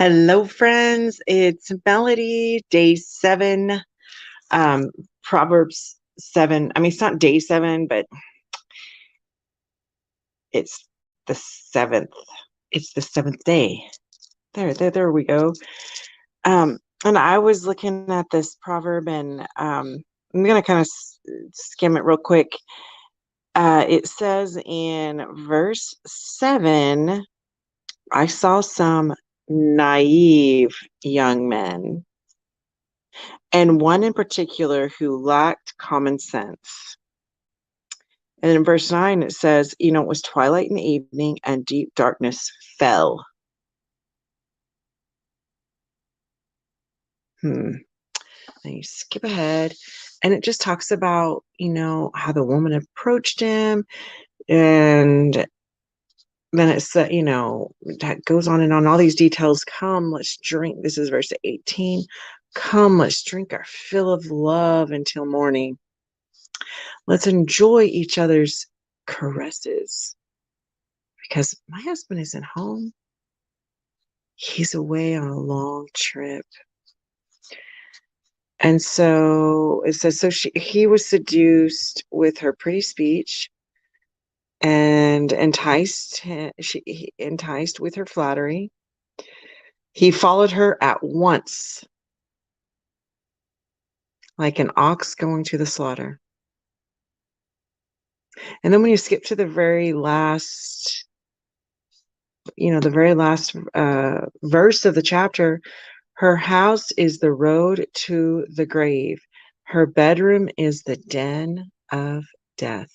Hello, friends. It's Melody, day 7, um, Proverbs 7. I mean, it's not day 7, but it's the 7th. It's the 7th day. There we go. And I was looking at this proverb, and I'm going to kind of skim it real quick. It says in verse 7, I saw some naive young men, and one in particular who lacked common sense. And in verse 9, it says, it was twilight in the evening and deep darkness fell. Then you skip ahead, and it just talks about, how the woman approached him. And then it said, that goes on and on. All these details. Come, let's drink. This is verse 18. Come, let's drink our fill of love until morning. Let's enjoy each other's caresses. Because my husband isn't home. He's away on a long trip. And so it says, he was seduced with her pretty speech and enticed with her flattery. He followed her at once, like an ox going to the slaughter. And then when you skip to the very last, verse of the chapter, her house is the road to the grave. Her bedroom is the den of death.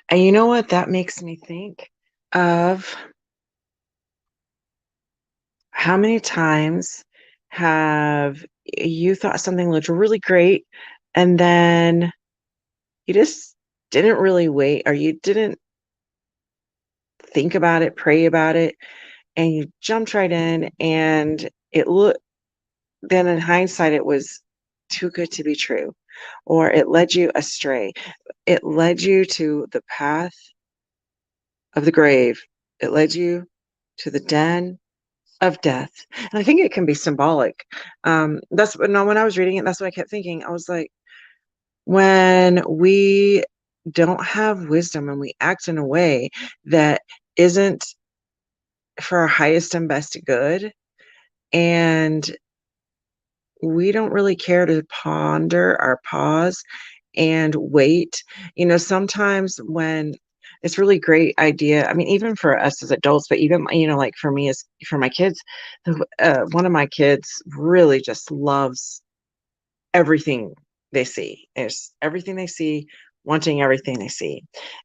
And you know what? That makes me think of how many times have you thought something looked really great, and then you just didn't really wait, or you didn't think about it, pray about it, and you jumped right in, and then in hindsight, it was too good to be true, or it led you astray. It led you to the path of the grave. It led you to the den of death. And I think it can be symbolic. When I was reading it, that's what I kept thinking. I was like, when we don't have wisdom and we act in a way that isn't for our highest and best good, and we don't really care to ponder or pause and wait. Sometimes when it's really great idea. I mean, even for us as adults, but even, like for me, as for my kids, one of my kids really just loves everything they see. It's everything they see, wanting everything they see.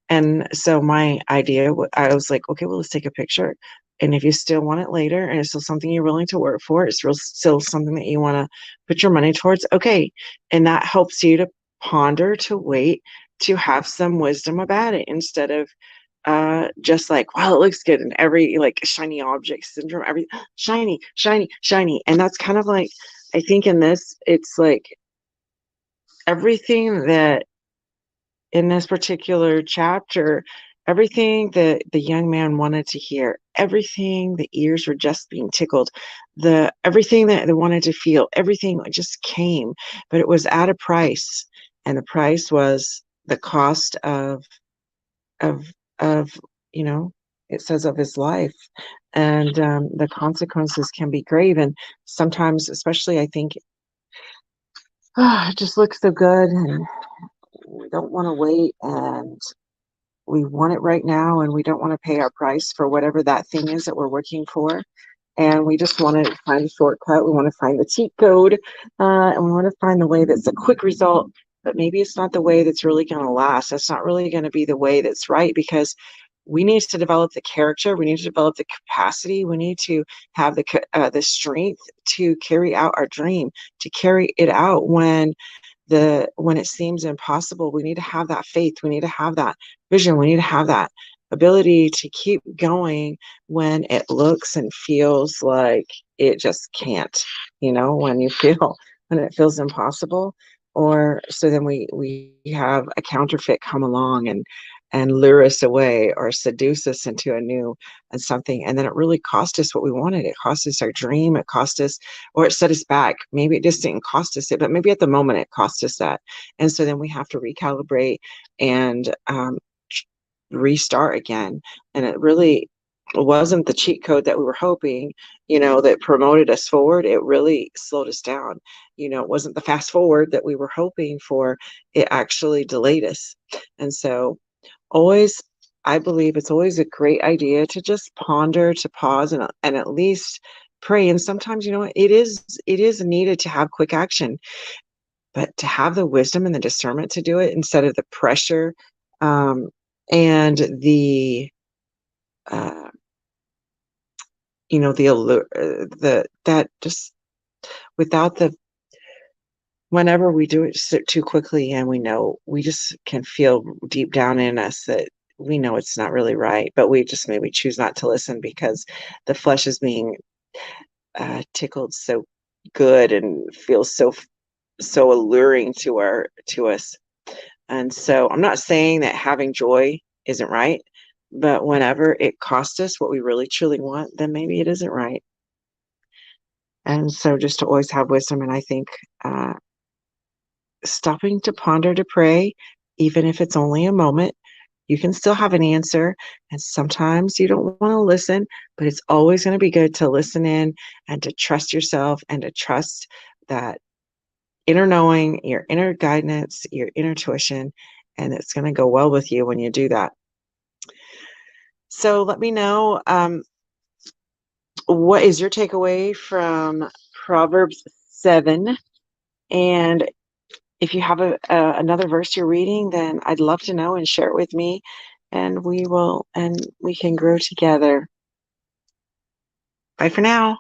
And so my idea, I was like, okay, well, let's take a picture. And if you still want it later, and it's still something you're willing to work for, it's still something that you want to put your money towards, okay. And that helps you to ponder, to wait, to have some wisdom about it, instead of just like, wow, it looks good, and every like shiny object syndrome, every shiny, shiny, shiny. And that's kind of like, I think in this, it's like everything that in this particular chapter, everything that the young man wanted to hear, everything the ears were just being tickled, everything that they wanted to feel, everything just came, but it was at a price, and the price was the cost of of it says of his life. And the consequences can be grave, and sometimes, especially, I think, it just looks so good, and we don't want to wait, and we want it right now, and we don't want to pay our price for whatever that thing is that we're working for. And we just want to find a shortcut. We want to find the cheat code, and we want to find the way that's a quick result, but maybe it's not the way that's really going to last. That's not really going to be the way that's right, because we need to develop the character. We need to develop the capacity. We need to have the strength to carry out our dream, to carry it out when it seems impossible. We need to have that faith. We need to have that vision. We need to have that ability to keep going when it looks and feels like it just can't, when it feels impossible. Or so then we have a counterfeit come along, and lure us away or seduce us into a new and something. And then it really cost us what we wanted. It cost us our dream. It cost us, or it set us back. Maybe it just didn't cost us it, but maybe at the moment it cost us that. And so then we have to recalibrate and restart again. And it really wasn't the cheat code that we were hoping, that promoted us forward. It really slowed us down. It wasn't the fast forward that we were hoping for. It actually delayed us. And so always, I believe it's always a great idea to just ponder, to pause, and at least pray. And sometimes, it is needed to have quick action, but to have the wisdom and the discernment to do it instead of the pressure, and the uh, the allure, that just without the whenever we do it too quickly, and we just can feel deep down in us that we know it's not really right, but we just maybe choose not to listen because the flesh is being tickled so good and feels so alluring to us. And so I'm not saying that having joy isn't right, but whenever it costs us what we really truly want, then maybe it isn't right. And so just to always have wisdom, and I think uh, stopping to ponder, to pray, even if it's only a moment, you can still have an answer. And sometimes you don't want to listen, but it's always going to be good to listen in and to trust yourself and to trust that inner knowing, your inner guidance, your inner tuition, and it's going to go well with you when you do that. So let me know, what is your takeaway from Proverbs 7? And if you have another verse you're reading, then I'd love to know and share it with me, and we can grow together. Bye for now.